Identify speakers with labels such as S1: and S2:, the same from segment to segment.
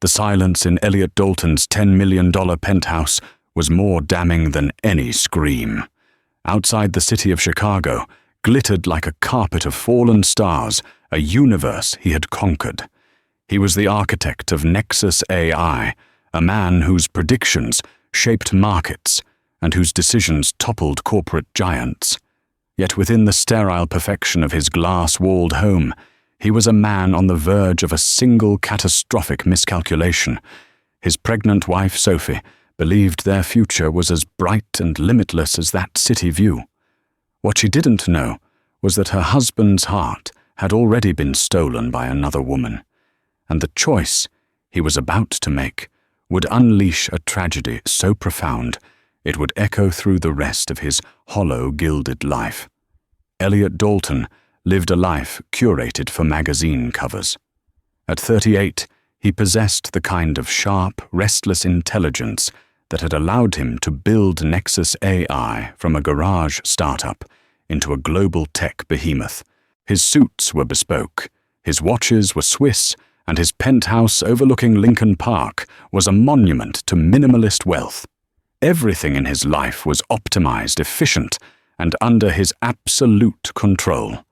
S1: The silence in Elliot Dalton's $10 million penthouse was more damning than any scream. Outside the city of Chicago glittered like a carpet of fallen stars, a universe he had conquered. He was the architect of Nexus AI, a man whose predictions shaped markets and whose decisions toppled corporate giants. Yet within the sterile perfection of his glass-walled home, he was a man on the verge of a single catastrophic miscalculation. His pregnant wife, Sophie, believed their future was as bright and limitless as that city view. What she didn't know was that her husband's heart had already been stolen by another woman, and the choice he was about to make would unleash a tragedy so profound it would echo through the rest of his hollow, gilded life. Elliot Dalton lived a life curated for magazine covers. At 38, he possessed the kind of sharp, restless intelligence that had allowed him to build Nexus AI from a garage startup into a global tech behemoth. His suits were bespoke, his watches were Swiss, and his penthouse overlooking Lincoln Park was a monument to minimalist wealth. Everything in his life was optimized, efficient, and under his absolute control.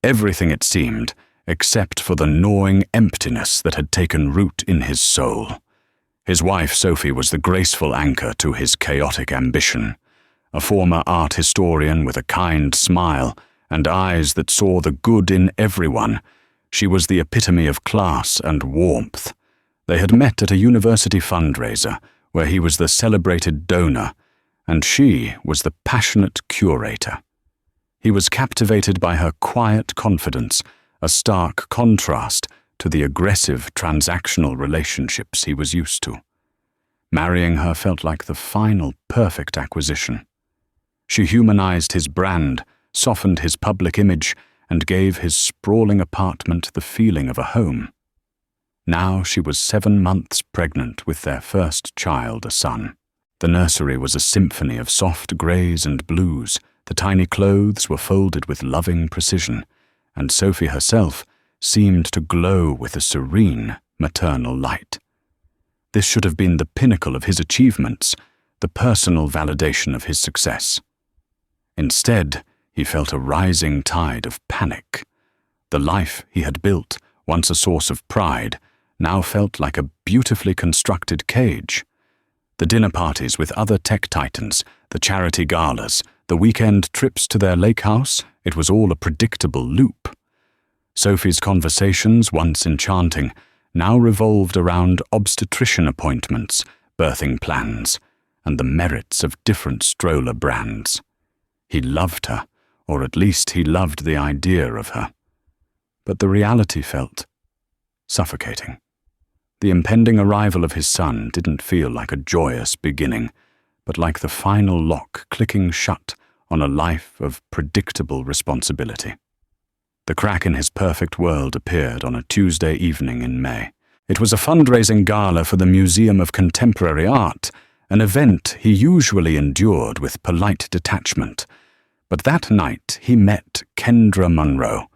S1: Everything, it seemed, except for the gnawing emptiness that had taken root in his soul. His wife, Sophie, was the graceful anchor to his chaotic ambition. A former art historian with a kind smile and eyes that saw the good in everyone, she was the epitome of class and warmth. They had met at a university fundraiser, where he was the celebrated donor, and she was the passionate curator. He was captivated by her quiet confidence, a stark contrast to the aggressive transactional relationships he was used to. Marrying her felt like the final perfect acquisition. She humanized his brand, softened his public image, and gave his sprawling apartment the feeling of a home. Now she was 7 months pregnant with their first child, a son. The nursery was a symphony of soft greys and blues. The tiny clothes were folded with loving precision, and Sophie herself seemed to glow with a serene, maternal light. This should have been the pinnacle of his achievements, the personal validation of his success. Instead, he felt a rising tide of panic. The life he had built, once a source of pride, now felt like a beautifully constructed cage. The dinner parties with other tech titans, the charity galas, the weekend trips to their lake house, it was all a predictable loop. Sophie's conversations, once enchanting, now revolved around obstetrician appointments, birthing plans, and the merits of different stroller brands. He loved her, or at least he loved the idea of her. But the reality felt suffocating. The impending arrival of his son didn't feel like a joyous beginning, but like the final lock clicking shut on a life of predictable responsibility. The crack in his perfect world appeared on a Tuesday evening in May. It was a fundraising gala for the Museum of Contemporary Art, an event he usually endured with polite detachment. But that night he met Kendra Munro.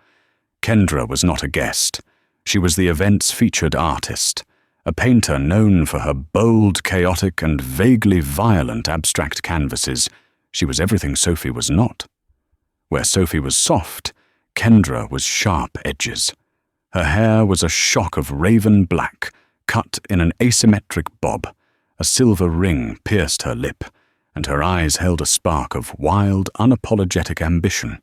S1: Kendra was not a guest. She was the event's featured artist, a painter known for her bold, chaotic, and vaguely violent abstract canvases. She was everything Sophie was not. Where Sophie was soft, Kendra was sharp edges. Her hair was a shock of raven black, cut in an asymmetric bob. A silver ring pierced her lip, and her eyes held a spark of wild, unapologetic ambition.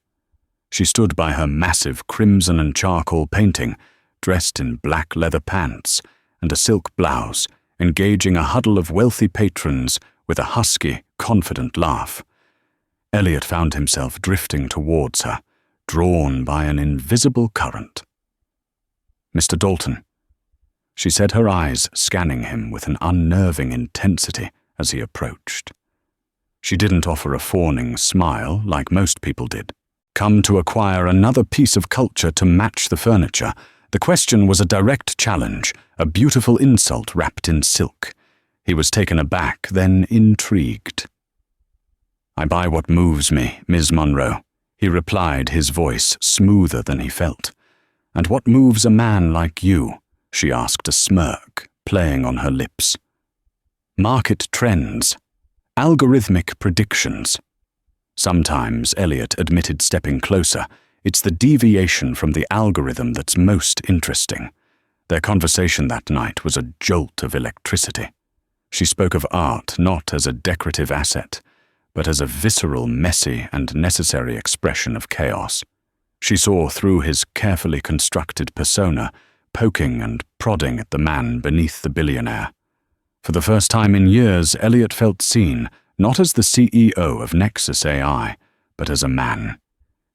S1: She stood by her massive crimson and charcoal painting, dressed in black leather pants and a silk blouse, engaging a huddle of wealthy patrons with a husky, confident laugh. Elliot found himself drifting towards her, drawn by an invisible current. "Mr. Dalton," she said, her eyes scanning him with an unnerving intensity as he approached. She didn't offer a fawning smile like most people did. Come to acquire another piece of culture to match the furniture. The question was a direct challenge, a beautiful insult wrapped in silk. He was taken aback, then intrigued. "I buy what moves me, Ms. Munro," he replied, his voice smoother than he felt. "And what moves a man like you?" she asked, a smirk playing on her lips. Market trends. Algorithmic predictions. Sometimes, Elliot admitted, stepping closer, it's the deviation from the algorithm that's most interesting. Their conversation that night was a jolt of electricity. She spoke of art not as a decorative asset, but as a visceral, messy, and necessary expression of chaos. She saw through his carefully constructed persona, poking and prodding at the man beneath the billionaire. For the first time in years, Elliot felt seen, not as the CEO of Nexus AI, but as a man.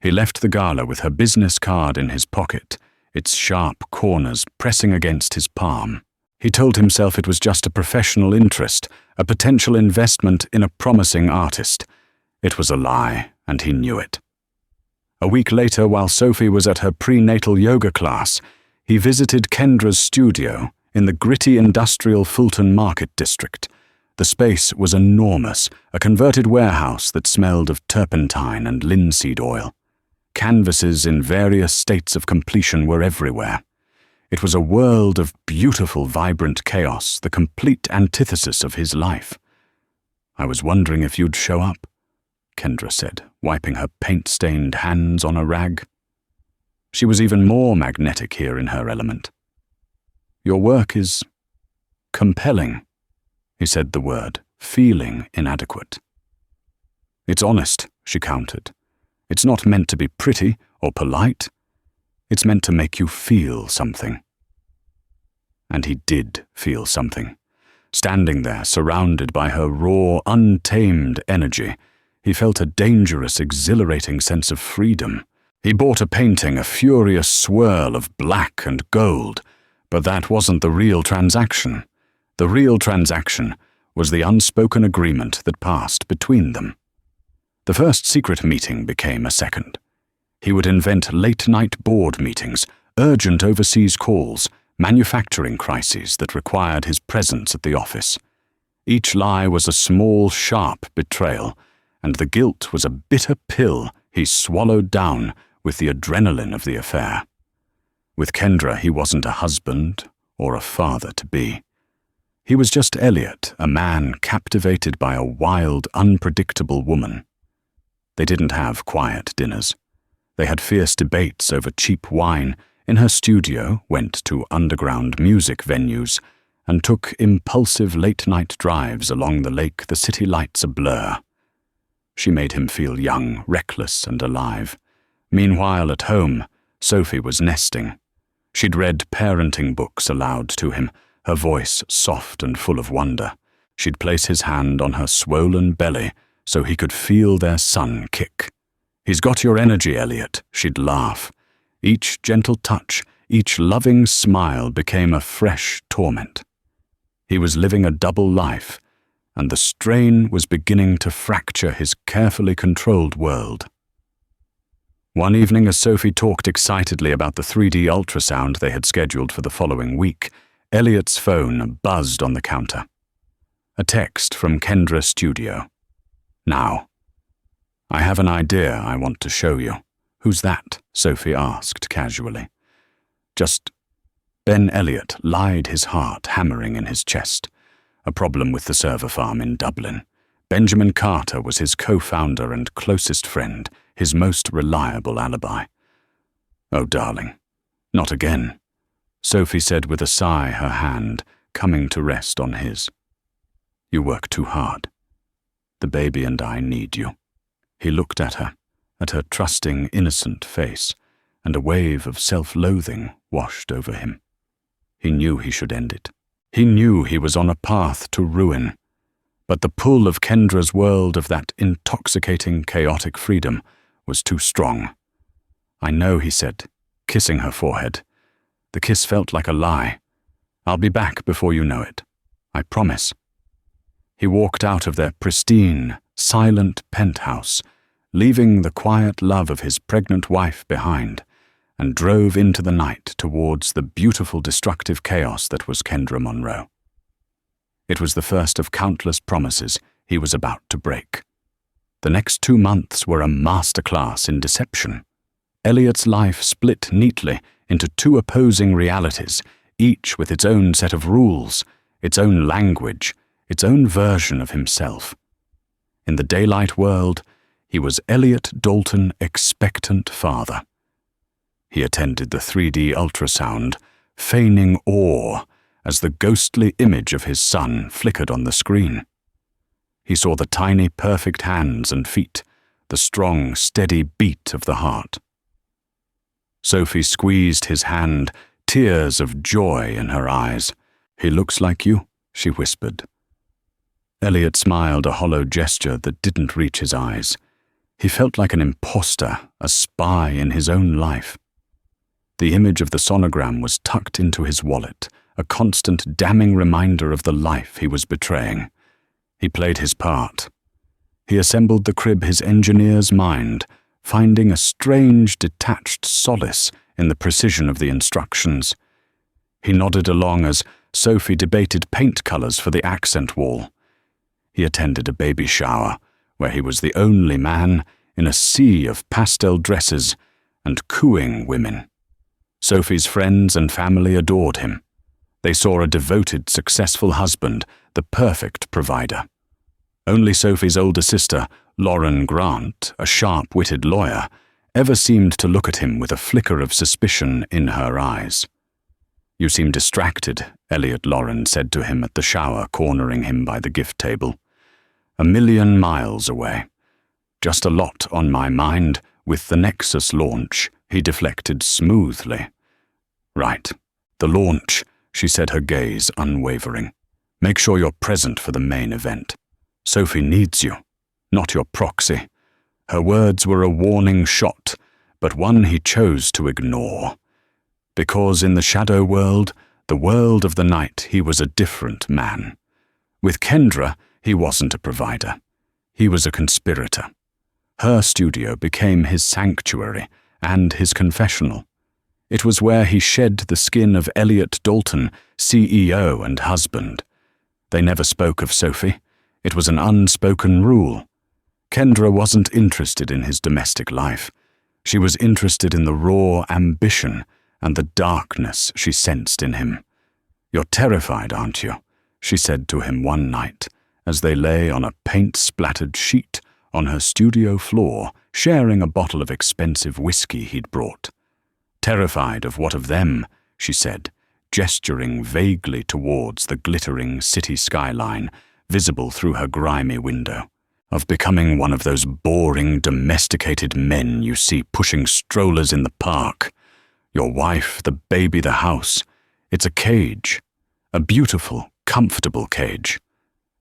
S1: He left the gala with her business card in his pocket, its sharp corners pressing against his palm. He told himself it was just a professional interest, a potential investment in a promising artist. It was a lie, and he knew it. A week later, while Sophie was at her prenatal yoga class, he visited Kendra's studio in the gritty industrial Fulton Market district. The space was enormous, a converted warehouse that smelled of turpentine and linseed oil. Canvases in various states of completion were everywhere. It was a world of beautiful, vibrant chaos, the complete antithesis of his life. "I was wondering if you'd show up," Kendra said, wiping her paint-stained hands on a rag. She was even more magnetic here in her element. "Your work is compelling," he said the word, feeling inadequate. "It's honest," she countered. "It's not meant to be pretty or polite. It's meant to make you feel something." And he did feel something. Standing there, surrounded by her raw, untamed energy, he felt a dangerous, exhilarating sense of freedom. He bought a painting, a furious swirl of black and gold, but that wasn't the real transaction. The real transaction was the unspoken agreement that passed between them. The first secret meeting became a second. He would invent late-night board meetings, urgent overseas calls, manufacturing crises that required his presence at the office. Each lie was a small, sharp betrayal, and the guilt was a bitter pill he swallowed down with the adrenaline of the affair. With Kendra, he wasn't a husband or a father-to-be. He was just Elliot, a man captivated by a wild, unpredictable woman. They didn't have quiet dinners. They had fierce debates over cheap wine, in her studio, went to underground music venues, and took impulsive late-night drives along the lake, the city lights a blur. She made him feel young, reckless, and alive. Meanwhile, at home, Sophie was nesting. She'd read parenting books aloud to him, her voice soft and full of wonder. She'd place his hand on her swollen belly so he could feel their son kick. "He's got your energy, Elliot," she'd laugh. Each gentle touch, each loving smile became a fresh torment. He was living a double life, and the strain was beginning to fracture his carefully controlled world. One evening, as Sophie talked excitedly about the 3D ultrasound they had scheduled for the following week, Elliot's phone buzzed on the counter. A text from Kendra's studio. "Now. I have an idea I want to show you." "Who's that?" Sophie asked casually. "Just..." Ben Elliot lied, his heart hammering in his chest. A problem with the server farm in Dublin. Benjamin Carter was his co-founder and closest friend, his most reliable alibi. "Oh, darling, not again," Sophie said with a sigh, her hand coming to rest on his. "You work too hard. The baby and I need you." He looked at her trusting, innocent face, and a wave of self-loathing washed over him. He knew he should end it. He knew he was on a path to ruin. But the pull of Kendra's world, of that intoxicating, chaotic freedom, was too strong. "I know," he said, kissing her forehead. The kiss felt like a lie. "I'll be back before you know it. I promise." He walked out of their pristine, silent penthouse, leaving the quiet love of his pregnant wife behind, and drove into the night towards the beautiful destructive chaos that was Kendra Monroe. It was the first of countless promises he was about to break. The next 2 months were a masterclass in deception. Elliot's life split neatly into 2 opposing realities, each with its own set of rules, its own language, its own version of himself. In the daylight world, he was Elliot Dalton expectant father. He attended the 3D ultrasound, feigning awe as the ghostly image of his son flickered on the screen. He saw the tiny, perfect hands and feet, the strong, steady beat of the heart. Sophie squeezed his hand, tears of joy in her eyes. "He looks like you," she whispered. Elliot smiled, a hollow gesture that didn't reach his eyes. He felt like an imposter, a spy in his own life. The image of the sonogram was tucked into his wallet, a constant damning reminder of the life he was betraying. He played his part. He assembled the crib his engineer's mind, finding a strange, detached solace in the precision of the instructions. He nodded along as Sophie debated paint colors for the accent wall. He attended a baby shower, where he was the only man in a sea of pastel dresses and cooing women. Sophie's friends and family adored him. They saw a devoted, successful husband, the perfect provider. Only Sophie's older sister, Lauren Grant, a sharp-witted lawyer, ever seemed to look at him with a flicker of suspicion in her eyes. "You seem distracted," Elliot Lauren said to him at the shower, cornering him by the gift table. "A million miles away. Just a lot on my mind with the Nexus launch," he deflected smoothly. "Right. The launch," she said, her gaze unwavering. "Make sure you're present for the main event. Sophie needs you, not your proxy." Her words were a warning shot, but one he chose to ignore. Because in the shadow world, the world of the night, he was a different man. With Kendra, he wasn't a provider. He was a conspirator. Her studio became his sanctuary and his confessional. It was where he shed the skin of Elliot Dalton, CEO and husband. They never spoke of Sophie. It was an unspoken rule. Kendra wasn't interested in his domestic life. She was interested in the raw ambition and the darkness she sensed in him. "You're terrified, aren't you?" she said to him one night, as they lay on a paint-splattered sheet on her studio floor, sharing a bottle of expensive whiskey he'd brought. "Terrified of what of them?" she said, gesturing vaguely towards the glittering city skyline, visible through her grimy window. "Of becoming one of those boring, domesticated men you see pushing strollers in the park. Your wife, the baby, the house. It's a cage. A beautiful, comfortable cage.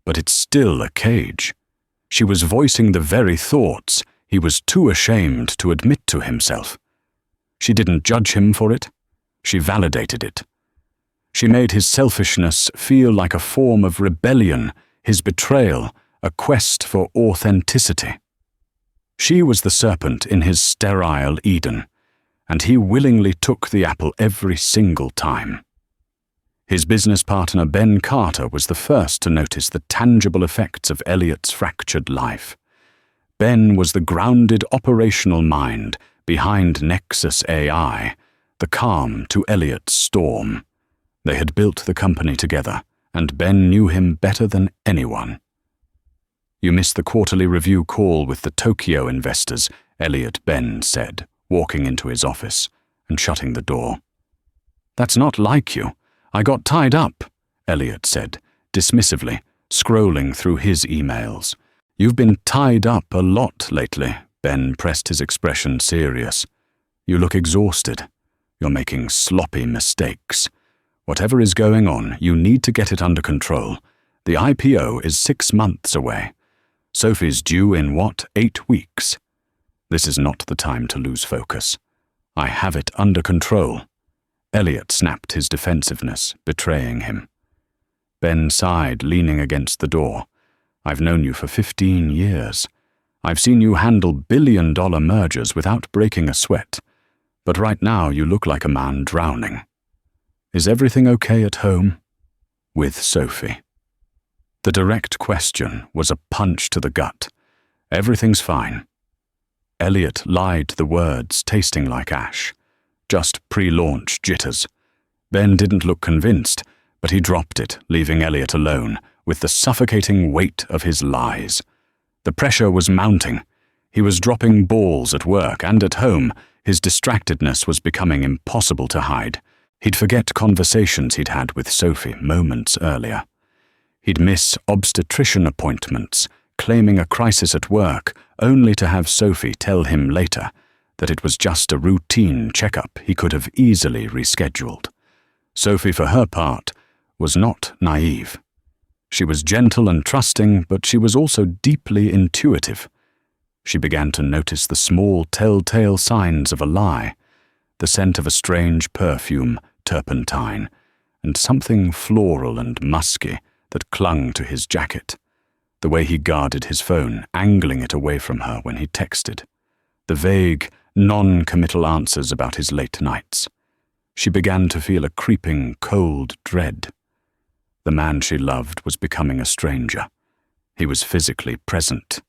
S1: But it's still a cage." She was voicing the very thoughts he was too ashamed to admit to himself. She didn't judge him for it. She validated it. She made his selfishness feel like a form of rebellion, his betrayal, a quest for authenticity. She was the serpent in his sterile Eden, and he willingly took the apple every single time. His business partner Ben Carter was the first to notice the tangible effects of Elliot's fractured life. Ben was the grounded operational mind behind Nexus AI, the calm to Elliot's storm. They had built the company together, and Ben knew him better than anyone. "You missed the quarterly review call with the Tokyo investors," Elliot Ben said, walking into his office and shutting the door. "That's not like you. I got tied up," Elliot said, dismissively, scrolling through his emails. "You've been tied up a lot lately," Ben pressed his expression serious. "You look exhausted. You're making sloppy mistakes. Whatever is going on, you need to get it under control. The IPO is 6 months away. Sophie's due in 8 weeks? This is not the time to lose focus. I have it under control." Elliot snapped his defensiveness, betraying him. Ben sighed, leaning against the door. "I've known you for 15 years. I've seen you handle billion-dollar mergers without breaking a sweat. But right now you look like a man drowning. Is everything okay at home?" With Sophie. The direct question was a punch to the gut. "Everything's fine." Elliot lied the words, tasting like ash. Just pre-launch jitters. Ben didn't look convinced, but he dropped it, leaving Elliot alone, with the suffocating weight of his lies. The pressure was mounting. He was dropping balls at work and at home. His distractedness was becoming impossible to hide. He'd forget conversations he'd had with Sophie moments earlier. He'd miss obstetrician appointments, claiming a crisis at work, only to have Sophie tell him later that it was just a routine checkup he could have easily rescheduled. Sophie, for her part, was not naive. She was gentle and trusting, but she was also deeply intuitive. She began to notice the small telltale signs of a lie, the scent of a strange perfume, turpentine, and something floral and musky that clung to his jacket, the way he guarded his phone, angling it away from her when he texted, the vague, non-committal answers about his late nights. She began to feel a creeping, cold dread. The man she loved was becoming a stranger. He was physically present,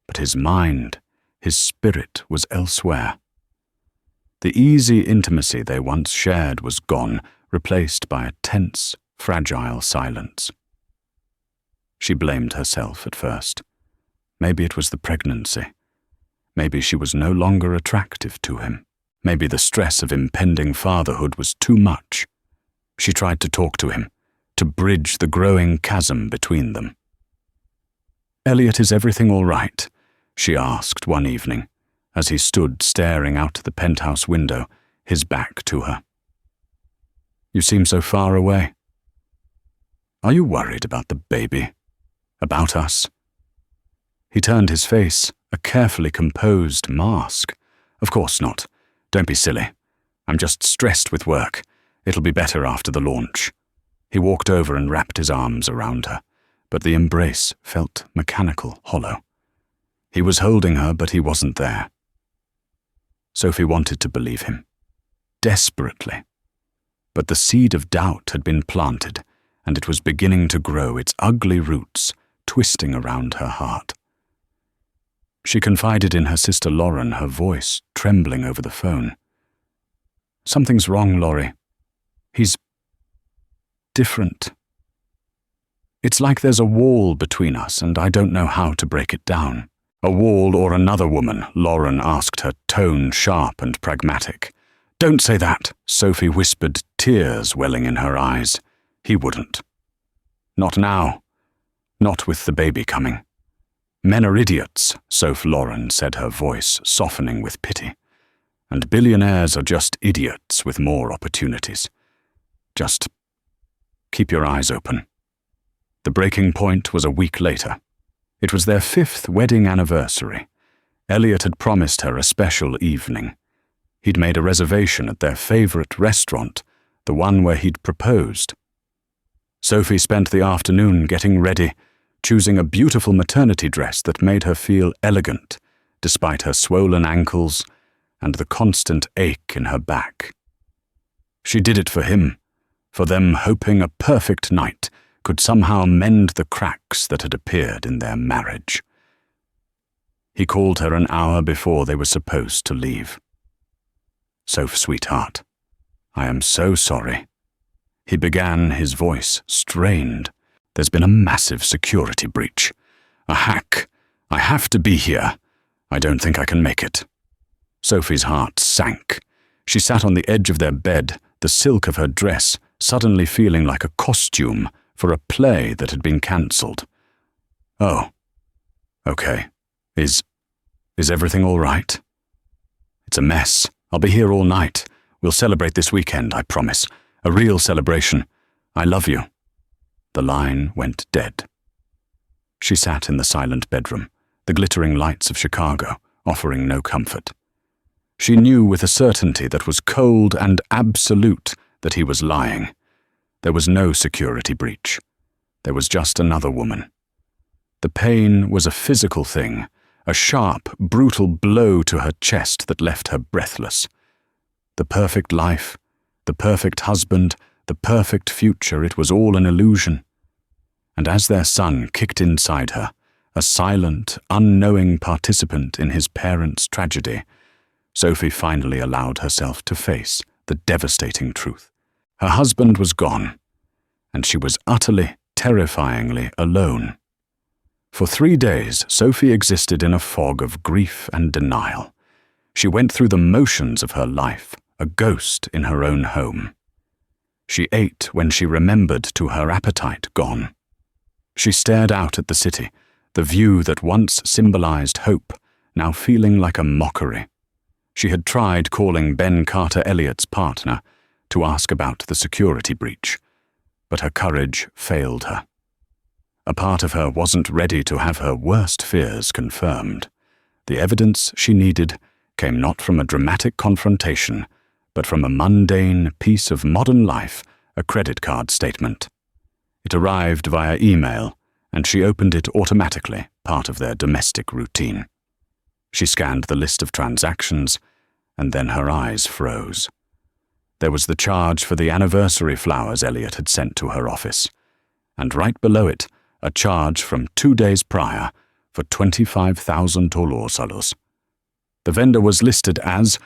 S1: but his mind, his spirit was elsewhere. The easy intimacy they once shared was gone, replaced by a tense, fragile silence. She blamed herself at first. Maybe it was the pregnancy. Maybe she was no longer attractive to him. Maybe the stress of impending fatherhood was too much. She tried to talk to him, to bridge the growing chasm between them. "Elliot, is everything all right?" she asked one evening, as he stood staring out the penthouse window, his back to her. "You seem so far away. Are you worried about the baby? About us?" He turned his face, a carefully composed mask. "Of course not. Don't be silly. I'm just stressed with work. It'll be better after the launch." He walked over and wrapped his arms around her, but the embrace felt mechanical, hollow. He was holding her, but he wasn't there. Sophie wanted to believe him, desperately. But the seed of doubt had been planted, and it was beginning to grow its ugly roots, twisting around her heart. She confided in her sister Lauren, her voice trembling over the phone. "Something's wrong, Laurie. He's different. It's like there's a wall between us, and I don't know how to break it down." "A wall or another woman?" Lauren asked, her tone sharp and pragmatic. "Don't say that," Sophie whispered, tears welling in her eyes. He wouldn't. "Not now. Not with the baby coming." "Men are idiots," Soph Lauren said, her voice softening with pity. "And billionaires are just idiots with more opportunities. Just keep your eyes open." The breaking point was a week later. It was their 5th wedding anniversary. Elliot had promised her a special evening. He'd made a reservation at their favorite restaurant, the one where he'd proposed. Sophie spent the afternoon getting ready, choosing a beautiful maternity dress that made her feel elegant, despite her swollen ankles and the constant ache in her back. She did it for him, for them, hoping a perfect night could somehow mend the cracks that had appeared in their marriage. He called her an hour before they were supposed to leave. "Soph, sweetheart, I am so sorry." He began, his voice strained. "There's been a massive security breach. A hack. I have to be here. I don't think I can make it." Sophie's heart sank. She sat on the edge of their bed, the silk of her dress suddenly feeling like a costume for a play that had been cancelled. "Oh, okay. Is everything all right?" "It's a mess. I'll be here all night. We'll celebrate this weekend, I promise. A real celebration. I love you." The line went dead. She sat in the silent bedroom, the glittering lights of Chicago, offering no comfort. She knew with a certainty that was cold and absolute that he was lying. There was no security breach. There was just another woman. The pain was a physical thing, a sharp, brutal blow to her chest that left her breathless. The perfect life, the perfect husband, the perfect future, it was all an illusion. And as their son kicked inside her, a silent, unknowing participant in his parents' tragedy, Sophie finally allowed herself to face the devastating truth. Her husband was gone, and she was utterly, terrifyingly alone. For 3 days, Sophie existed in a fog of grief and denial. She went through the motions of her life, a ghost in her own home. She ate when she remembered to her appetite gone. She stared out at the city, the view that once symbolized hope, now feeling like a mockery. She had tried calling Ben Carter Elliott's partner to ask about the security breach, but her courage failed her. A part of her wasn't ready to have her worst fears confirmed. The evidence she needed came not from a dramatic confrontation, but from a mundane piece of modern life, a credit card statement. It arrived via email, and she opened it automatically, part of their domestic routine. She scanned the list of transactions, and then her eyes froze. There was the charge for the anniversary flowers Elliot had sent to her office, and right below it, a charge from 2 days prior for 25,000 tolorsalos. The vendor was listed as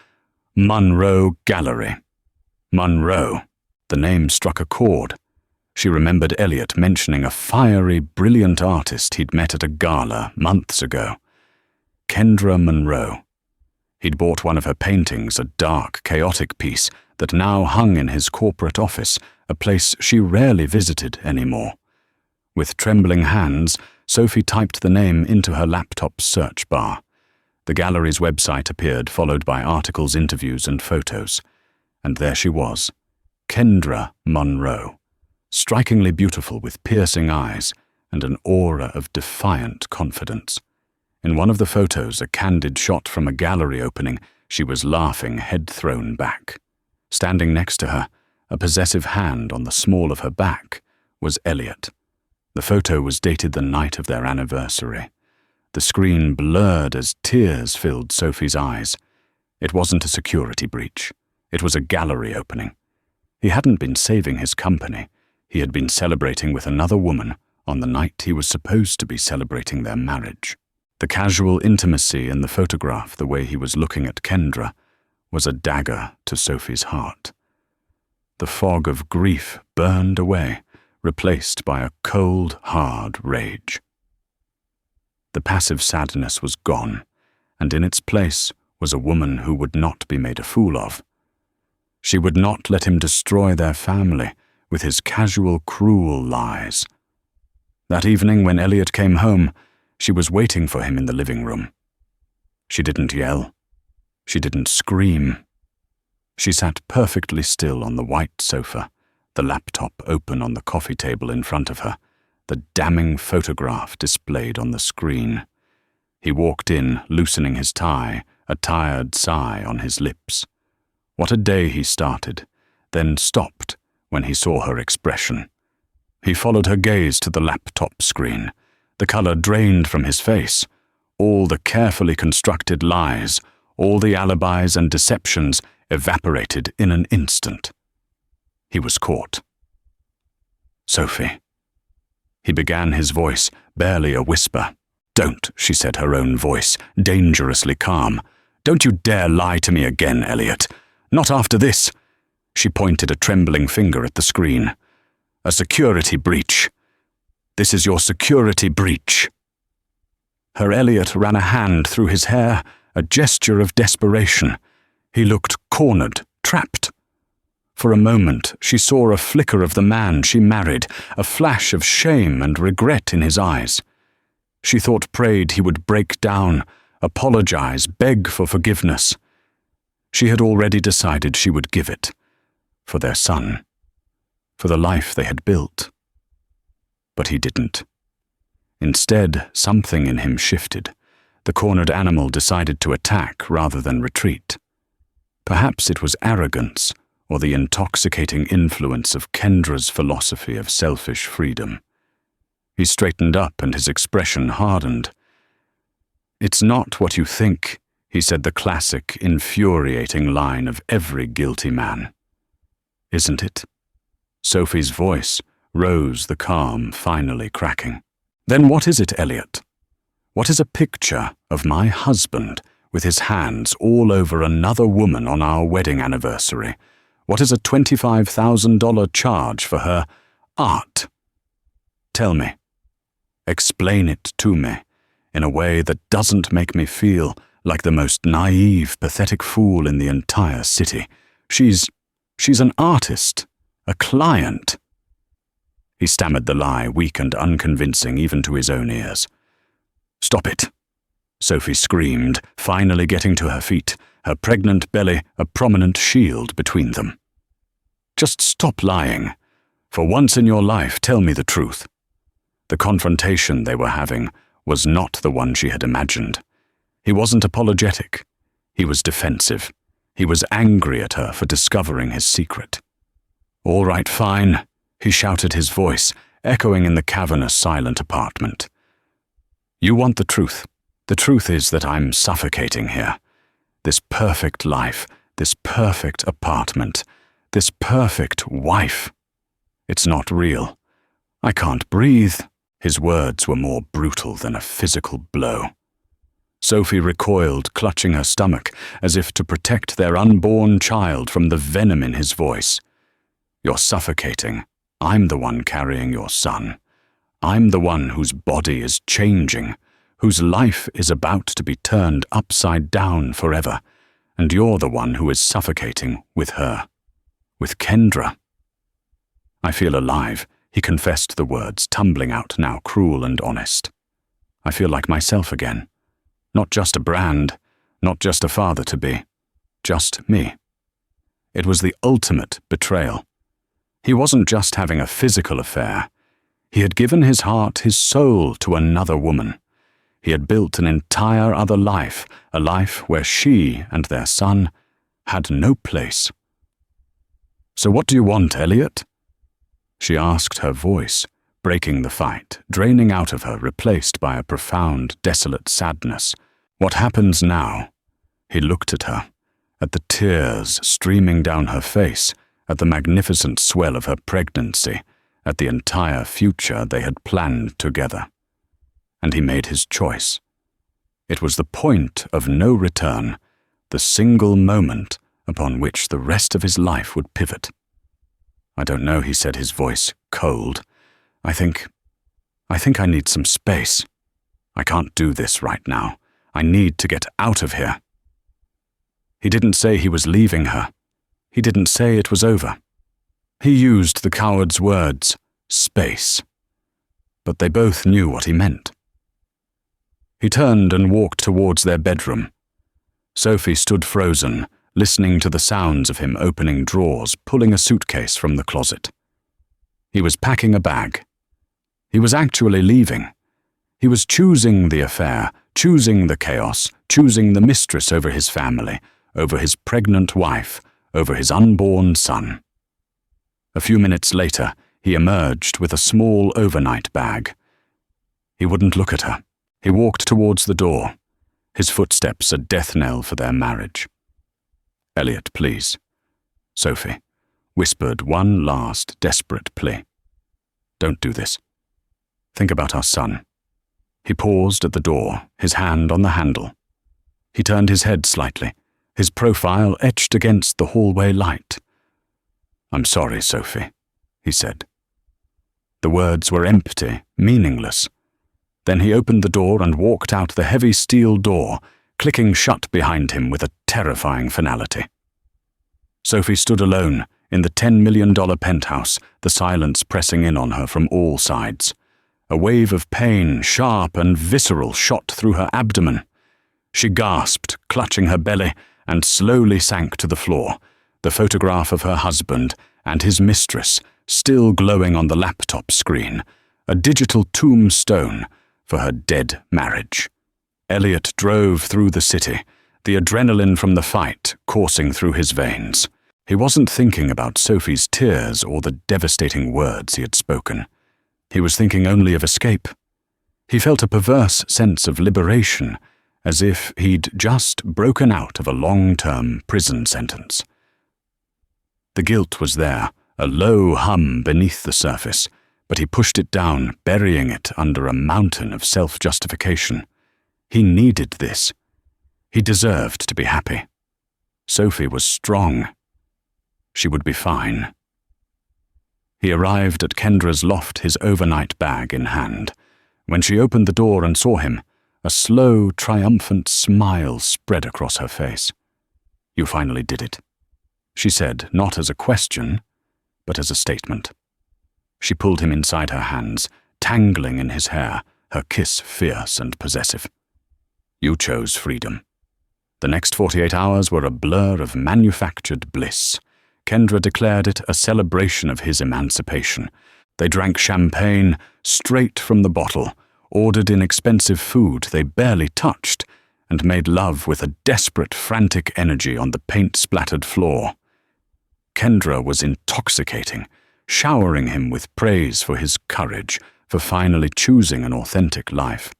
S1: Monroe Gallery. Monroe. The name struck a chord. She remembered Elliot mentioning a fiery, brilliant artist he'd met at a gala months ago. Kendra Monroe. He'd bought one of her paintings, a dark, chaotic piece that now hung in his corporate office, a place she rarely visited anymore. With trembling hands, Sophie typed the name into her laptop's search bar. The gallery's website appeared, followed by articles, interviews, and photos. And there she was, Kendra Monroe, strikingly beautiful with piercing eyes and an aura of defiant confidence. In one of the photos, a candid shot from a gallery opening, she was laughing, head thrown back. Standing next to her, a possessive hand on the small of her back, was Elliot. The photo was dated the night of their anniversary. The screen blurred as tears filled Sophie's eyes. It wasn't a security breach. It was a gallery opening. He hadn't been saving his company. He had been celebrating with another woman on the night he was supposed to be celebrating their marriage. The casual intimacy in the photograph, the way he was looking at Kendra, was a dagger to Sophie's heart. The fog of grief burned away, replaced by a cold, hard rage. The passive sadness was gone, and in its place was a woman who would not be made a fool of. She would not let him destroy their family with his casual, cruel lies. That evening when Elliot came home, she was waiting for him in the living room. She didn't yell. She didn't scream. She sat perfectly still on the white sofa, the laptop open on the coffee table in front of her, the damning photograph displayed on the screen. He walked in, loosening his tie, a tired sigh on his lips. What a day he started, then stopped when he saw her expression. He followed her gaze to the laptop screen. The color drained from his face. All the carefully constructed lies, all the alibis and deceptions evaporated in an instant. He was caught. Sophie. He began, his voice barely a whisper. Don't, she said, her own voice, dangerously calm. Don't you dare lie to me again, Elliot. Not after this. She pointed a trembling finger at the screen. A security breach. This is your security breach. Her Elliot ran a hand through his hair, a gesture of desperation. He looked cornered, trapped. For a moment, she saw a flicker of the man she married, a flash of shame and regret in his eyes. She prayed he would break down, apologize, beg for forgiveness. She had already decided she would give it. For their son. For the life they had built. But he didn't. Instead, something in him shifted. The cornered animal decided to attack rather than retreat. Perhaps it was arrogance, or the intoxicating influence of Kendra's philosophy of selfish freedom. He straightened up and his expression hardened. It's not what you think, he said, the classic, infuriating line of every guilty man. Isn't it? Sophie's voice rose, the calm finally cracking. Then what is it, Elliot? What is a picture of my husband with his hands all over another woman on our wedding anniversary, What is a $25,000 charge for her art? Tell me. Explain it to me in a way that doesn't make me feel like the most naive, pathetic fool in the entire city. She's an artist, a client. He stammered the lie, weak and unconvincing even to his own ears. Stop it, Sophie screamed, finally getting to her feet, her pregnant belly a prominent shield between them. Just stop lying. For once in your life, tell me the truth. The confrontation they were having was not the one she had imagined. He wasn't apologetic. He was defensive. He was angry at her for discovering his secret. All right, fine, he shouted, his voice echoing in the cavernous, silent apartment. You want the truth. The truth is that I'm suffocating here. This perfect life, this perfect apartment, this perfect wife. It's not real. I can't breathe. His words were more brutal than a physical blow. Sophie recoiled, clutching her stomach, as if to protect their unborn child from the venom in his voice. You're suffocating. I'm the one carrying your son. I'm the one whose body is changing, whose life is about to be turned upside down forever, and you're the one who is suffocating with her, with Kendra. I feel alive, he confessed, the words tumbling out now cruel and honest. I feel like myself again. Not just a brand, not just a father-to-be, just me. It was the ultimate betrayal. He wasn't just having a physical affair. He had given his heart, his soul to another woman. He had built an entire other life, a life where she and their son had no place. So what do you want, Elliot? She asked, her voice breaking the fight, draining out of her, replaced by a profound, desolate sadness. What happens now? He looked at her, at the tears streaming down her face, at the magnificent swell of her pregnancy, at the entire future they had planned together. And he made his choice. It was the point of no return, the single moment upon which the rest of his life would pivot. I don't know, he said, his voice cold. I think I need some space. I can't do this right now. I need to get out of here. He didn't say he was leaving her. He didn't say it was over. He used the coward's words, space. But they both knew what he meant. He turned and walked towards their bedroom. Sophie stood frozen, listening to the sounds of him opening drawers, pulling a suitcase from the closet. He was packing a bag. He was actually leaving. He was choosing the affair, choosing the chaos, choosing the mistress over his family, over his pregnant wife, over his unborn son. A few minutes later, he emerged with a small overnight bag. He wouldn't look at her. He walked towards the door, his footsteps a death knell for their marriage. Elliot, please. Sophie whispered one last desperate plea. Don't do this. Think about our son. He paused at the door, his hand on the handle. He turned his head slightly, his profile etched against the hallway light. I'm sorry, Sophie, he said. The words were empty, meaningless. Then he opened the door and walked out the heavy steel door, clicking shut behind him with a terrifying finality. Sophie stood alone in the $10 million penthouse, the silence pressing in on her from all sides. A wave of pain, sharp and visceral, shot through her abdomen. She gasped, clutching her belly, and slowly sank to the floor, the photograph of her husband and his mistress still glowing on the laptop screen, a digital tombstone for her dead marriage. Elliot drove through the city, the adrenaline from the fight coursing through his veins. He wasn't thinking about Sophie's tears or the devastating words he had spoken. He was thinking only of escape. He felt a perverse sense of liberation, as if he'd just broken out of a long-term prison sentence. The guilt was there, a low hum beneath the surface, but he pushed it down, burying it under a mountain of self-justification. He needed this. He deserved to be happy. Sophie was strong. She would be fine. He arrived at Kendra's loft, his overnight bag in hand. When she opened the door and saw him, a slow, triumphant smile spread across her face. "You finally did it," she said, not as a question, but as a statement. She pulled him inside her hands, tangling in his hair, her kiss fierce and possessive. "You chose freedom." The next 48 hours were a blur of manufactured bliss. Kendra declared it a celebration of his emancipation. They drank champagne straight from the bottle, ordered inexpensive food they barely touched, and made love with a desperate, frantic energy on the paint-splattered floor. Kendra was intoxicating, showering him with praise for his courage, for finally choosing an authentic life.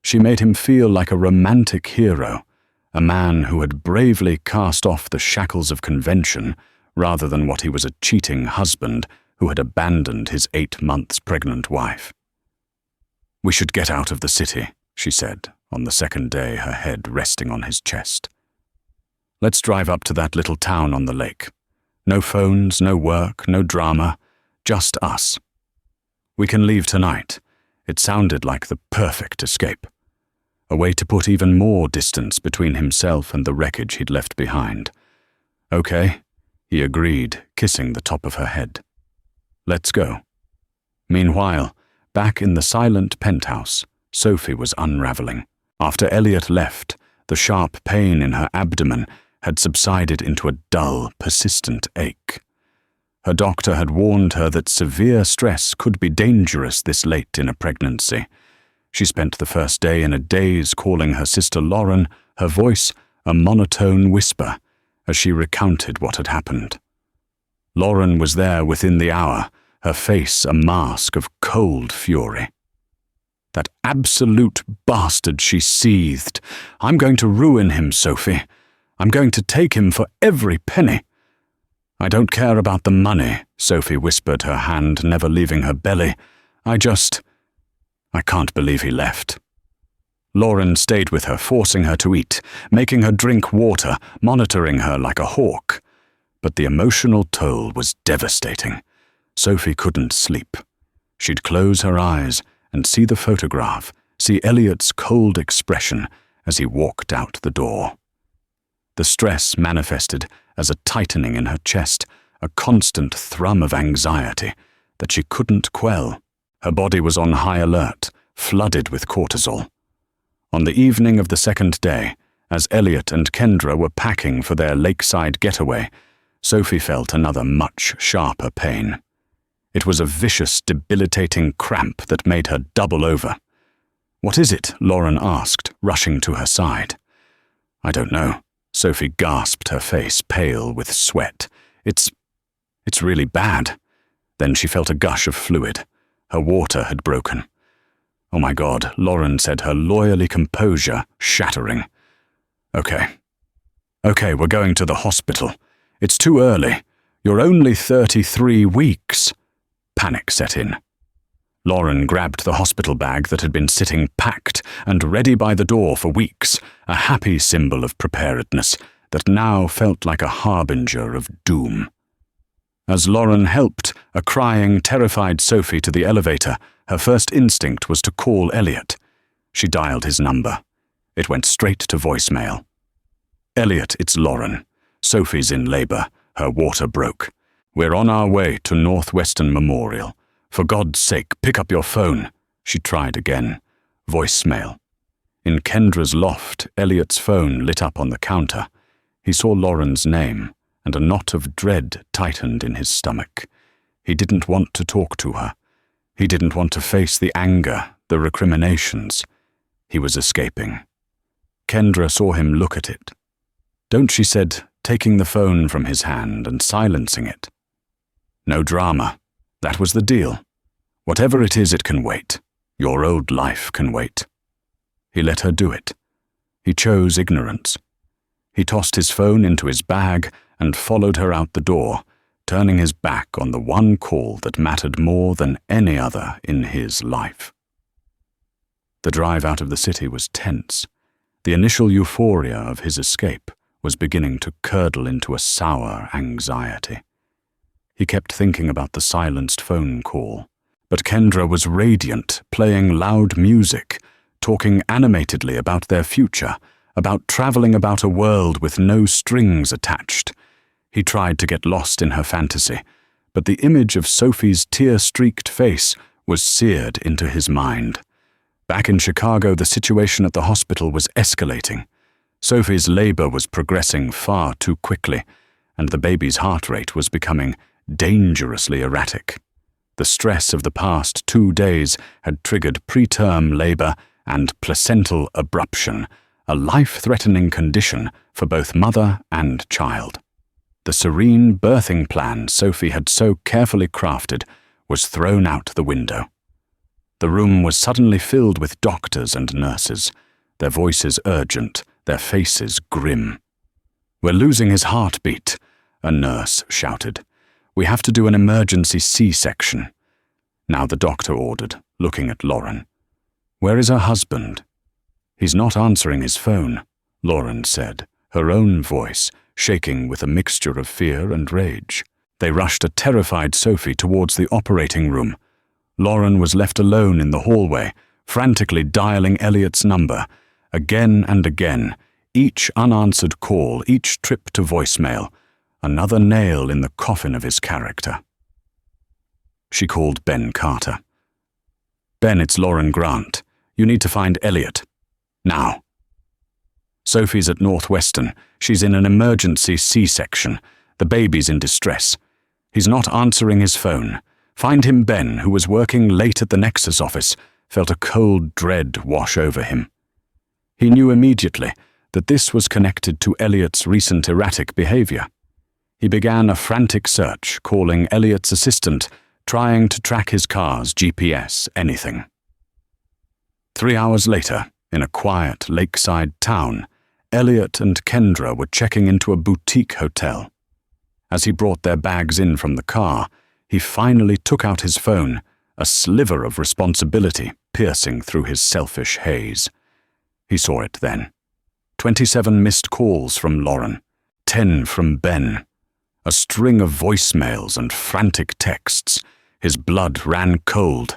S1: She made him feel like a romantic hero, a man who had bravely cast off the shackles of convention rather than what he was, a cheating husband who had abandoned his 8 months pregnant wife. "We should get out of the city," she said, on the second day, her head resting on his chest. "Let's drive up to that little town on the lake. No phones, no work, no drama, just us. We can leave tonight." It sounded like the perfect escape. A way to put even more distance between himself and the wreckage he'd left behind. "Okay," he agreed, kissing the top of her head. "Let's go." Meanwhile, back in the silent penthouse, Sophie was unraveling. After Elliot left, the sharp pain in her abdomen had subsided into a dull, persistent ache. Her doctor had warned her that severe stress could be dangerous this late in a pregnancy. She spent the first day in a daze calling her sister Lauren, her voice a monotone whisper, as she recounted what had happened. Lauren was there within the hour, her face a mask of cold fury. "That absolute bastard," she seethed. "I'm going to ruin him, Sophie. I'm going to take him for every penny." "I don't care about the money," Sophie whispered, her hand never leaving her belly. I can't believe he left." Lauren stayed with her, forcing her to eat, making her drink water, monitoring her like a hawk. But the emotional toll was devastating. Sophie couldn't sleep. She'd close her eyes and see the photograph, see Elliot's cold expression as he walked out the door. The stress manifested as a tightening in her chest, a constant thrum of anxiety that she couldn't quell. Her body was on high alert, flooded with cortisol. On the evening of the second day, as Elliot and Kendra were packing for their lakeside getaway, Sophie felt another much sharper pain. It was a vicious, debilitating cramp that made her double over. "What is it?" Lauren asked, rushing to her side. "I don't know." Sophie gasped, her face pale with sweat. It's really bad." Then she felt a gush of fluid. Her water had broken. "Oh my God," Lauren said, her lawyerly composure shattering. Okay, we're going to the hospital. It's too early. You're only 33 weeks. Panic set in. Lauren grabbed the hospital bag that had been sitting packed and ready by the door for weeks, a happy symbol of preparedness that now felt like a harbinger of doom. As Lauren helped a crying, terrified Sophie to the elevator, her first instinct was to call Elliot. She dialed his number. It went straight to voicemail. "Elliot, it's Lauren. Sophie's in labor. Her water broke. We're on our way to Northwestern Memorial. For God's sake, pick up your phone." She tried again. Voicemail. In Kendra's loft, Elliot's phone lit up on the counter. He saw Lauren's name, and a knot of dread tightened in his stomach. He didn't want to talk to her. He didn't want to face the anger, the recriminations. He was escaping. Kendra saw him look at it. "Don't," she said, taking the phone from his hand and silencing it. "No drama. That was the deal. Whatever it is, it can wait. Your old life can wait." He let her do it. He chose ignorance. He tossed his phone into his bag and followed her out the door, turning his back on the one call that mattered more than any other in his life. The drive out of the city was tense. The initial euphoria of his escape was beginning to curdle into a sour anxiety. He kept thinking about the silenced phone call. But Kendra was radiant, playing loud music, talking animatedly about their future, about traveling about a world with no strings attached. He tried to get lost in her fantasy, but the image of Sophie's tear-streaked face was seared into his mind. Back in Chicago, the situation at the hospital was escalating. Sophie's labor was progressing far too quickly, and the baby's heart rate was becoming dangerously erratic. The stress of the past 2 days had triggered preterm labor and placental abruption, a life-threatening condition for both mother and child. The serene birthing plan Sophie had so carefully crafted was thrown out the window. The room was suddenly filled with doctors and nurses, their voices urgent, their faces grim. "We're losing his heartbeat," a nurse shouted. "We have to do an emergency C-section." Now the doctor ordered, looking at Lauren. "Where is her husband?" "He's not answering his phone," Lauren said, her own voice shaking with a mixture of fear and rage. They rushed a terrified Sophie towards the operating room. Lauren was left alone in the hallway, frantically dialing Elliot's number. Again and again, each unanswered call, each trip to voicemail, another nail in the coffin of his character. She called Ben Carter. "Ben, it's Lauren Grant. You need to find Elliot. Now." "Sophie's at Northwestern. She's in an emergency C-section. The baby's in distress. He's not answering his phone. Find him." Ben, who was working late at the Nexus office, felt a cold dread wash over him. He knew immediately that this was connected to Elliot's recent erratic behavior. He began a frantic search, calling Elliot's assistant, trying to track his car's GPS, anything. 3 hours later, in a quiet lakeside town, Elliot and Kendra were checking into a boutique hotel. As he brought their bags in from the car, he finally took out his phone, a sliver of responsibility piercing through his selfish haze. He saw it then. 27 missed calls from Lauren, 10 from Ben. A string of voicemails and frantic texts. His blood ran cold.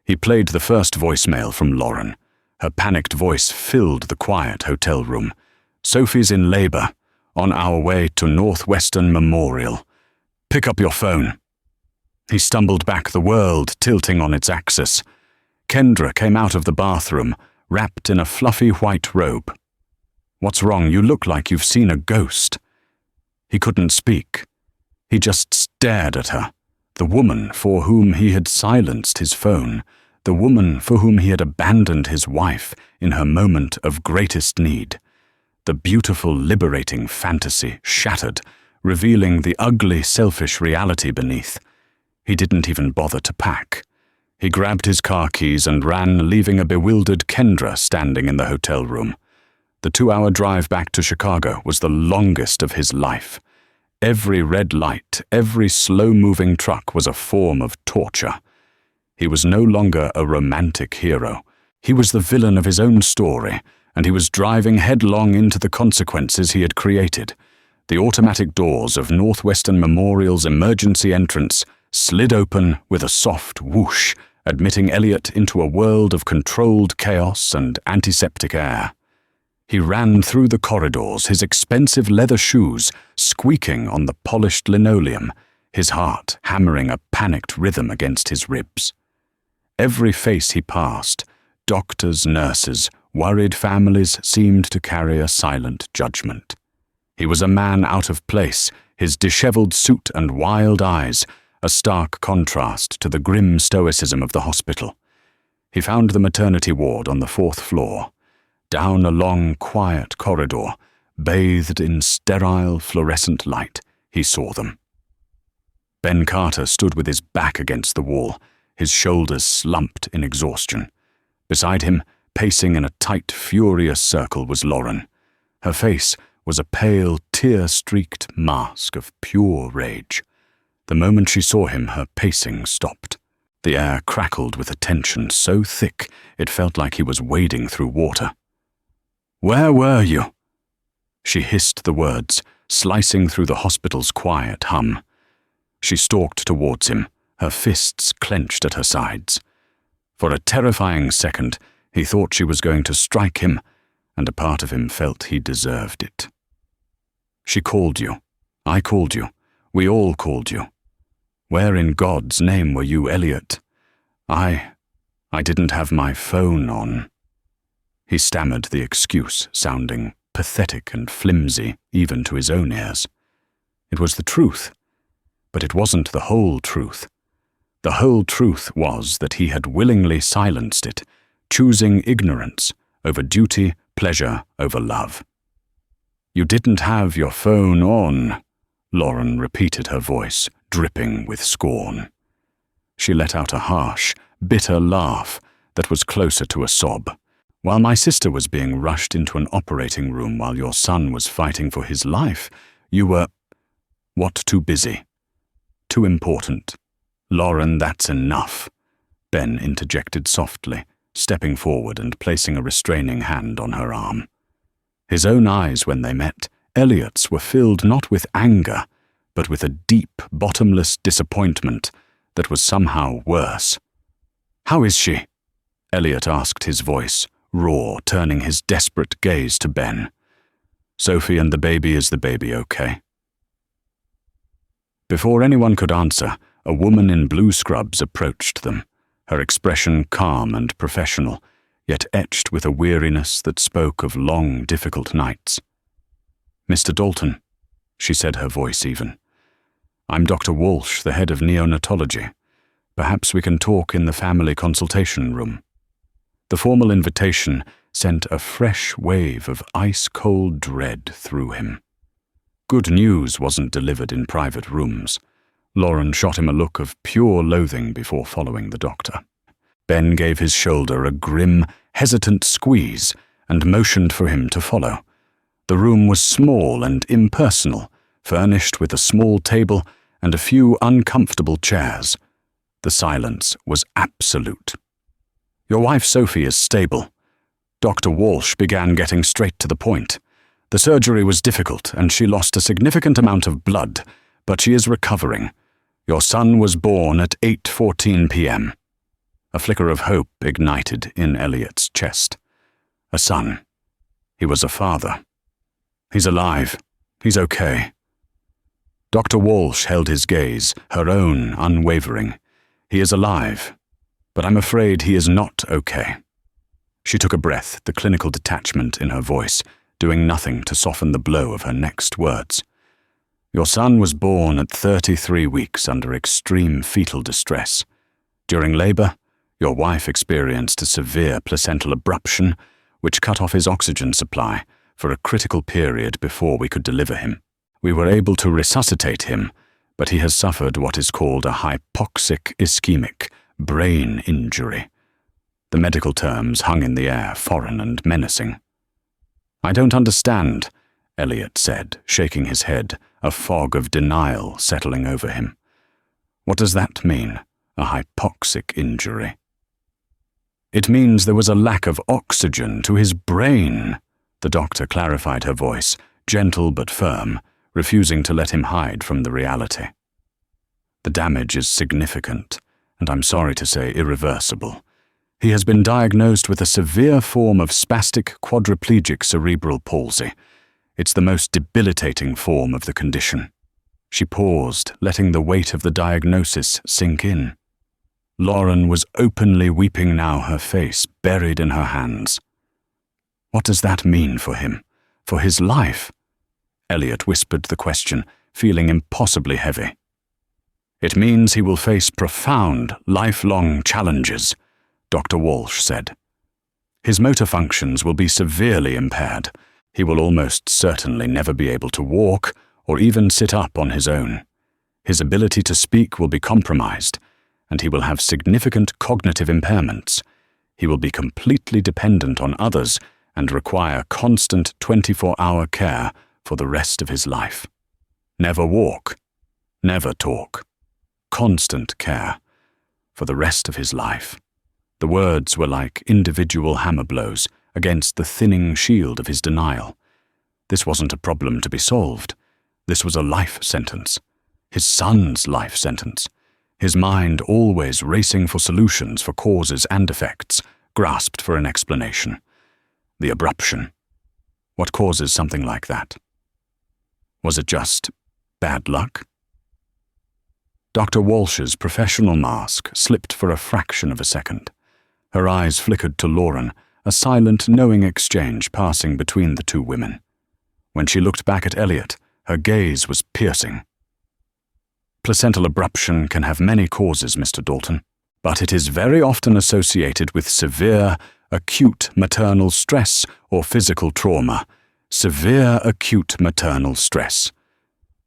S1: He played the first voicemail from Lauren. Her panicked voice filled the quiet hotel room. "Sophie's in labor, on our way to Northwestern Memorial. Pick up your phone." He stumbled back, the world tilting on its axis. Kendra came out of the bathroom, wrapped in a fluffy white robe. "What's wrong? You look like you've seen a ghost." He couldn't speak. He just stared at her, the woman for whom he had silenced his phone, the woman for whom he had abandoned his wife in her moment of greatest need. The beautiful, liberating fantasy shattered, revealing the ugly, selfish reality beneath. He didn't even bother to pack. He grabbed his car keys and ran, leaving a bewildered Kendra standing in the hotel room. The 2-hour drive back to Chicago was the longest of his life. Every red light, every slow-moving truck was a form of torture. He was no longer a romantic hero. He was the villain of his own story, and he was driving headlong into the consequences he had created. The automatic doors of Northwestern Memorial's emergency entrance slid open with a soft whoosh, admitting Elliot into a world of controlled chaos and antiseptic air. He ran through the corridors, his expensive leather shoes squeaking on the polished linoleum, his heart hammering a panicked rhythm against his ribs. Every face he passed, doctors, nurses, worried families, seemed to carry a silent judgment. He was a man out of place, his disheveled suit and wild eyes a stark contrast to the grim stoicism of the hospital. He found the maternity ward on the 4th floor. Down a long, quiet corridor, bathed in sterile, fluorescent light, he saw them. Ben Carter stood with his back against the wall, his shoulders slumped in exhaustion. Beside him, pacing in a tight, furious circle, was Lauren. Her face was a pale, tear-streaked mask of pure rage. The moment she saw him, her pacing stopped. The air crackled with a tension so thick it felt like he was wading through water. "Where were you?" She hissed the words, slicing through the hospital's quiet hum. She stalked towards him, her fists clenched at her sides. For a terrifying second, he thought she was going to strike him, and a part of him felt he deserved it. She called you. I called you. We all called you. Where in God's name were you, Elliot? I didn't have my phone on. He stammered the excuse, sounding pathetic and flimsy, even to his own ears. It was the truth, but it wasn't the whole truth. The whole truth was that he had willingly silenced it, choosing ignorance over duty, pleasure over love. You didn't have your phone on, Lauren repeated, her voice dripping with scorn. She let out a harsh, bitter laugh that was closer to a sob. While my sister was being rushed into an operating room while your son was fighting for his life, you were… What, too busy? Too important? Lauren, that's enough, Ben interjected softly, stepping forward and placing a restraining hand on her arm. His own eyes, when they met, Elliot's, were filled not with anger, but with a deep, bottomless disappointment that was somehow worse. How is she? Elliot asked, his voice raw, turning his desperate gaze to Ben. Sophie and the baby, is the baby okay? Before anyone could answer, a woman in blue scrubs approached them, her expression calm and professional, yet etched with a weariness that spoke of long, difficult nights. Mr. Dalton, she said, her voice even. I'm Dr. Walsh, the head of neonatology. Perhaps we can talk in the family consultation room. The formal invitation sent a fresh wave of ice-cold dread through him. Good news wasn't delivered in private rooms. Lauren shot him a look of pure loathing before following the doctor. Ben gave his shoulder a grim, hesitant squeeze and motioned for him to follow. The room was small and impersonal, furnished with a small table and a few uncomfortable chairs. The silence was absolute. Your wife Sophie is stable. Dr. Walsh began getting straight to the point. The surgery was difficult and she lost a significant amount of blood, but she is recovering. Your son was born at 8:14 p.m. A flicker of hope ignited in Elliot's chest. A son. He was a father. He's alive. He's okay. Dr. Walsh held his gaze, her own unwavering. He is alive, but I'm afraid he is not okay. She took a breath, the clinical detachment in her voice, doing nothing to soften the blow of her next words. Your son was born at 33 weeks under extreme fetal distress. During labor, your wife experienced a severe placental abruption, which cut off his oxygen supply for a critical period before we could deliver him. We were able to resuscitate him, but he has suffered what is called a hypoxic ischemic brain injury. The medical terms hung in the air, foreign and menacing. I don't understand, Elliot said, shaking his head, a fog of denial settling over him. What does that mean, a hypoxic injury? It means there was a lack of oxygen to his brain, the doctor clarified, her voice, gentle but firm, refusing to let him hide from the reality. The damage is significant, and I'm sorry to say irreversible. He has been diagnosed with a severe form of spastic quadriplegic cerebral palsy. It's the most debilitating form of the condition. She paused, letting the weight of the diagnosis sink in. Lauren was openly weeping now, her face buried in her hands. What does that mean for him? For his life? Elliot whispered the question, feeling impossibly heavy. It means he will face profound, lifelong challenges, Dr. Walsh said. His motor functions will be severely impaired. He will almost certainly never be able to walk or even sit up on his own. His ability to speak will be compromised, and he will have significant cognitive impairments. He will be completely dependent on others and require constant 24-hour care for the rest of his life. Never walk, never talk. Constant care for the rest of his life. The words were like individual hammer blows against the thinning shield of his denial. This wasn't a problem to be solved. This was a life sentence. His son's life sentence. His mind, always racing for solutions for causes and effects, grasped for an explanation. The abruption. What causes something like that? Was it just bad luck? Dr. Walsh's professional mask slipped for a fraction of a second. Her eyes flickered to Lauren, a silent, knowing exchange passing between the two women. When she looked back at Elliot, her gaze was piercing. Placental abruption can have many causes, Mr. Dalton, but it is very often associated with severe, acute maternal stress or physical trauma. Severe acute maternal stress.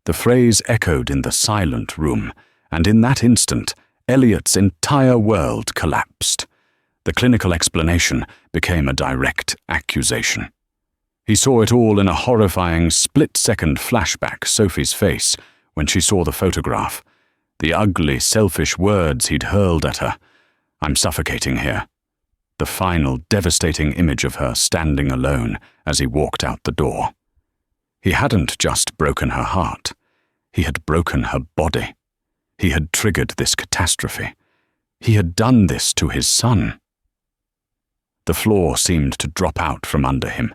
S1: The phrase echoed in the silent room, and in that instant, Elliot's entire world collapsed. The clinical explanation became a direct accusation. He saw it all in a horrifying split-second flashback Sophie's face when she saw the photograph, the ugly, selfish words he'd hurled at her. "I'm suffocating here." The final, devastating image of her standing alone as he walked out the door. He hadn't just broken her heart. He had broken her body. He had triggered this catastrophe. He had done this to his son. The floor seemed to drop out from under him,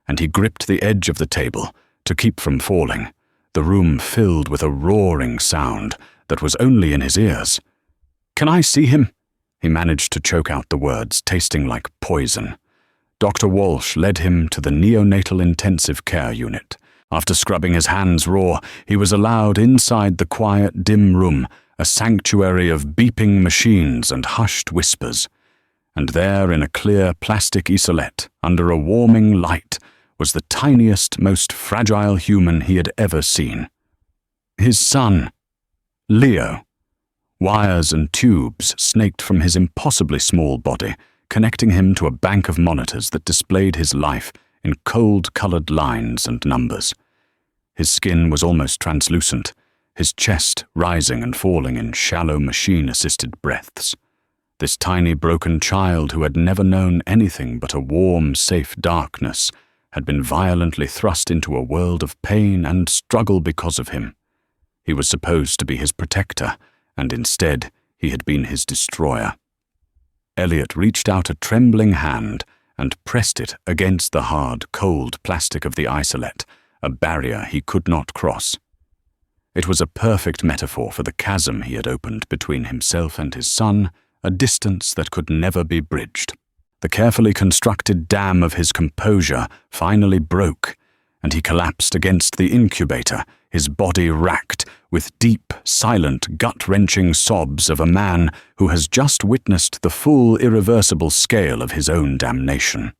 S1: and he gripped the edge of the table to keep from falling, the room filled with a roaring sound that was only in his ears. "Can I see him?" He managed to choke out the words, tasting like poison. Dr. Walsh led him to the neonatal intensive care unit. After scrubbing his hands raw, he was allowed inside the quiet, dim room, a sanctuary of beeping machines and hushed whispers. And there, in a clear plastic isolette, under a warming light, was the tiniest, most fragile human he had ever seen. His son, Leo. Wires and tubes snaked from his impossibly small body, connecting him to a bank of monitors that displayed his life in cold-colored lines and numbers. His skin was almost translucent, his chest rising and falling in shallow machine-assisted breaths. This tiny broken child who had never known anything but a warm, safe darkness had been violently thrust into a world of pain and struggle because of him. He was supposed to be his protector, and instead he had been his destroyer. Elliot reached out a trembling hand and pressed it against the hard, cold plastic of the isolette, a barrier he could not cross. It was a perfect metaphor for the chasm he had opened between himself and his son, a distance that could never be bridged. The carefully constructed dam of his composure finally broke, and he collapsed against the incubator, his body racked with deep, silent, gut-wrenching sobs of a man who has just witnessed the full, irreversible scale of his own damnation.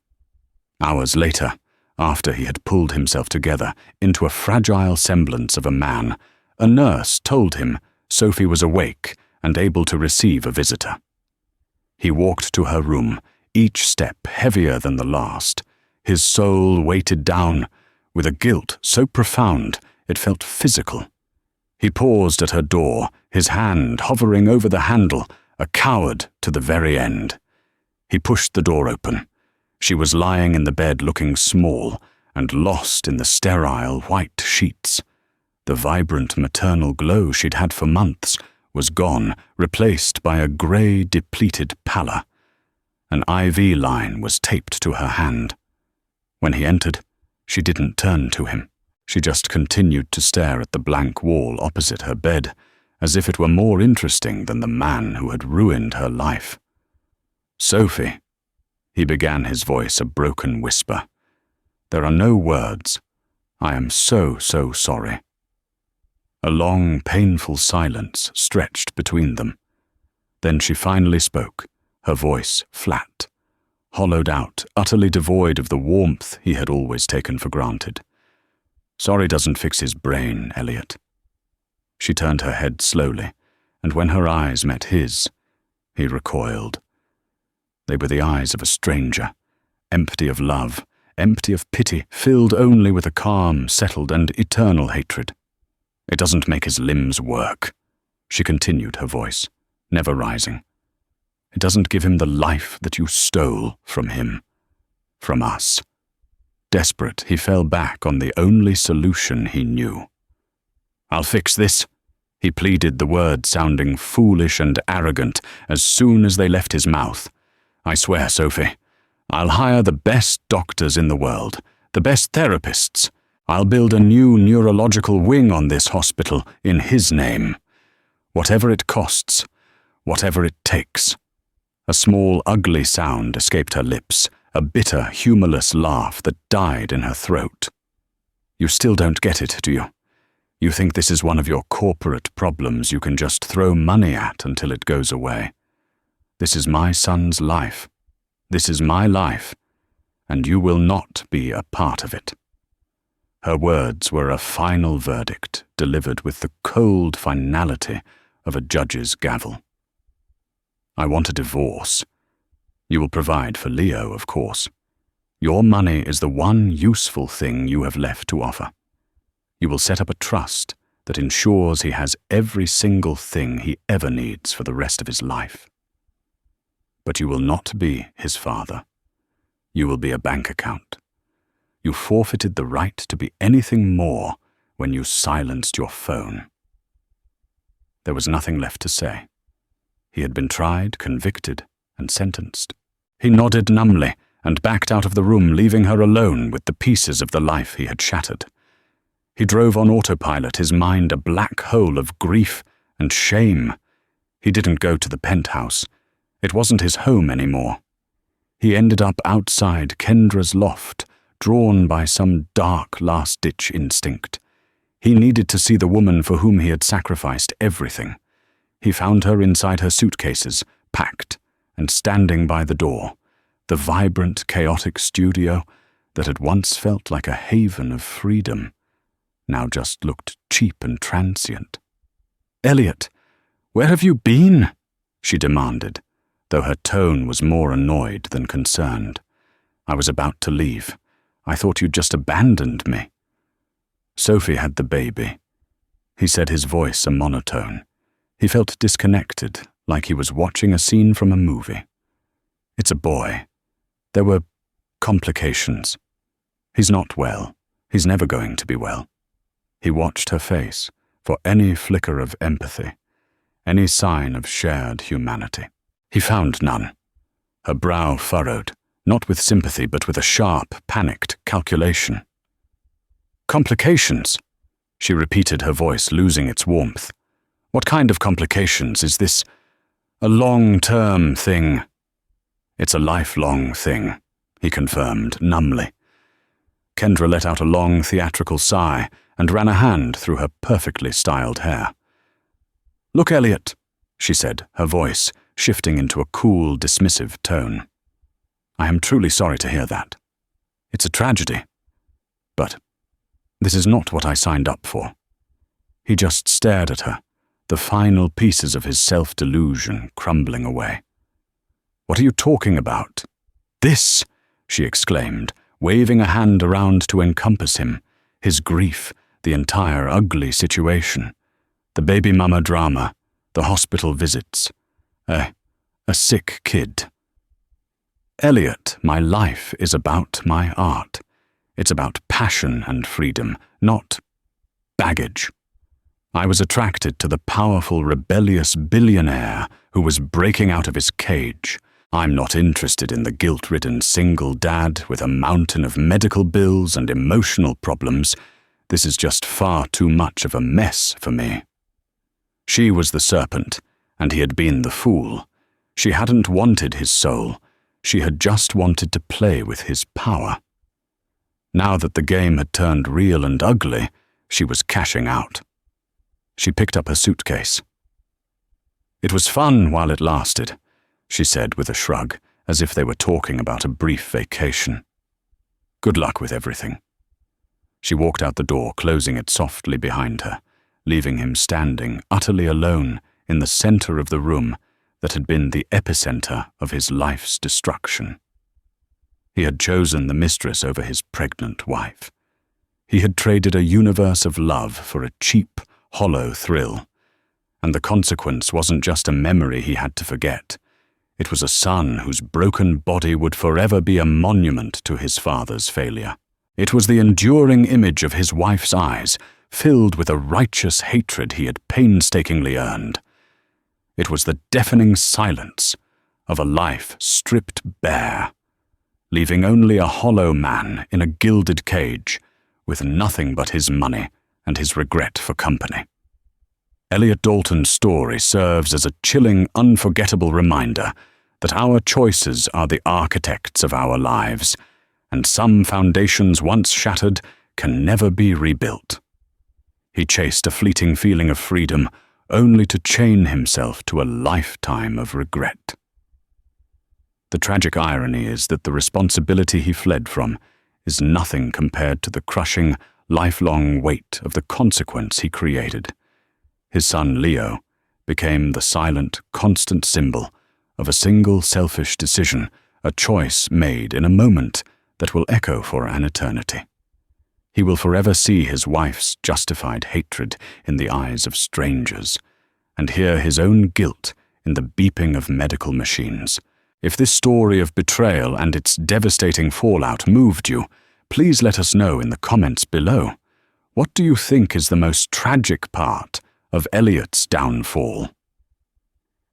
S1: Hours later, after he had pulled himself together into a fragile semblance of a man, a nurse told him Sophie was awake and able to receive a visitor. He walked to her room, each step heavier than the last, his soul weighted down with a guilt so profound it felt physical. He paused at her door, his hand hovering over the handle, a coward to the very end. He pushed the door open. She was lying in the bed looking small and lost in the sterile white sheets. The vibrant maternal glow she'd had for months was gone, replaced by a grey, depleted pallor. An IV line was taped to her hand. When he entered, she didn't turn to him. She just continued to stare at the blank wall opposite her bed, as if it were more interesting than the man who had ruined her life. "Sophie," he began, his voice a broken whisper. "There are no words. I am so sorry." A long, painful silence stretched between them. Then she finally spoke, her voice flat, hollowed out, utterly devoid of the warmth he had always taken for granted. "Sorry doesn't fix his brain, Elliot." She turned her head slowly, and when her eyes met his, he recoiled. They were the eyes of a stranger, empty of love, empty of pity, filled only with a calm, settled, and eternal hatred. "It doesn't make his limbs work," she continued, her voice never rising. "It doesn't give him the life that you stole from him, from us." Desperate, he fell back on the only solution he knew. "I'll fix this," He pleaded, the words sounding foolish and arrogant as soon as they left his mouth. "I swear, Sophie, I'll hire the best doctors in the world, the best therapists. I'll build a new neurological wing on this hospital in his name. Whatever it costs, whatever it takes." A small, ugly sound escaped her lips, a bitter, humorless laugh that died in her throat. "You still don't get it, do you? You think this is one of your corporate problems you can just throw money at until it goes away. This is my son's life. This is my life, and you will not be a part of it." Her words were a final verdict delivered with the cold finality of a judge's gavel. "I want a divorce. You will provide for Leo, of course. Your money is the one useful thing you have left to offer. You will set up a trust that ensures he has every single thing he ever needs for the rest of his life. But you will not be his father. You will be a bank account. You forfeited the right to be anything more when you silenced your phone." There was nothing left to say. He had been tried, convicted, and sentenced. He nodded numbly and backed out of the room, leaving her alone with the pieces of the life he had shattered. He drove on autopilot, his mind a black hole of grief and shame. He didn't go to the penthouse. It wasn't his home anymore. He ended up outside Kendra's loft, drawn by some dark last-ditch instinct. He needed to see the woman for whom he had sacrificed everything. He found her inside her suitcases, packed, and standing by the door, the vibrant, chaotic studio that had once felt like a haven of freedom, now just looked cheap and transient. "Elliot, where have you been?" she demanded, though her tone was more annoyed than concerned. "I was about to leave. I thought you'd just abandoned me." "Sophie had the baby," he said, his voice a monotone. He felt disconnected, like he was watching a scene from a movie. "It's a boy. There were complications. He's not well. He's never going to be well." He watched her face for any flicker of empathy, any sign of shared humanity. He found none. Her brow furrowed, not with sympathy but with a sharp, panicked calculation. "Complications?" she repeated, her voice losing its warmth. "What kind of complications? Is this a long-term thing?" "It's a lifelong thing," he confirmed numbly. Kendra let out a long, theatrical sigh and ran a hand through her perfectly styled hair. "Look, Elliot," she said, her voice shifting into a cool, dismissive tone. "I am truly sorry to hear that. It's a tragedy. But this is not what I signed up for." He just stared at her, the final pieces of his self-delusion crumbling away. "What are you talking about?" "This," she exclaimed, waving a hand around to encompass him, his grief, the entire ugly situation, the baby mama drama, the hospital visits, a sick kid. "Elliot, my life is about my art. It's about passion and freedom, not baggage. I was attracted to the powerful, rebellious billionaire who was breaking out of his cage. I'm not interested in the guilt-ridden single dad with a mountain of medical bills and emotional problems. This is just far too much of a mess for me." She was the serpent, and he had been the fool. She hadn't wanted his soul. She had just wanted to play with his power. Now that the game had turned real and ugly, she was cashing out. She picked up her suitcase. "It was fun while it lasted," she said with a shrug, as if they were talking about a brief vacation. "Good luck with everything." She walked out the door, closing it softly behind her, leaving him standing utterly alone in the center of the room that had been the epicenter of his life's destruction. He had chosen the Mistress over his pregnant wife. He had traded a universe of love for a cheap, hollow thrill, and the consequence wasn't just a memory he had to forget. It was a son whose broken body would forever be a monument to his father's failure. It was the enduring image of his wife's eyes, filled with a righteous hatred he had painstakingly earned. It was the deafening silence of a life stripped bare, leaving only a hollow man in a gilded cage with nothing but his money and his regret for company. Elliot Dalton's story serves as a chilling, unforgettable reminder that our choices are the architects of our lives, and some foundations once shattered can never be rebuilt. He chased a fleeting feeling of freedom only to chain himself to a lifetime of regret. The tragic irony is that the responsibility he fled from is nothing compared to the crushing, lifelong weight of the consequence he created. His son Leo became the silent, constant symbol of a single selfish decision, a choice made in a moment that will echo for an eternity. He will forever see his wife's justified hatred in the eyes of strangers, and hear his own guilt in the beeping of medical machines. If this story of betrayal and its devastating fallout moved you, please let us know in the comments below. What do you think is the most tragic part of Elliot's downfall?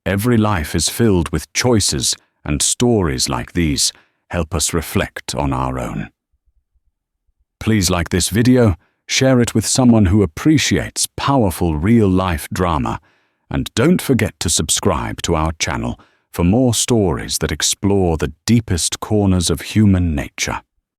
S1: Every life is filled with choices, and stories like these help us reflect on our own. Please like this video, share it with someone who appreciates powerful real-life drama, and don't forget to subscribe to our channel for more stories that explore the deepest corners of human nature.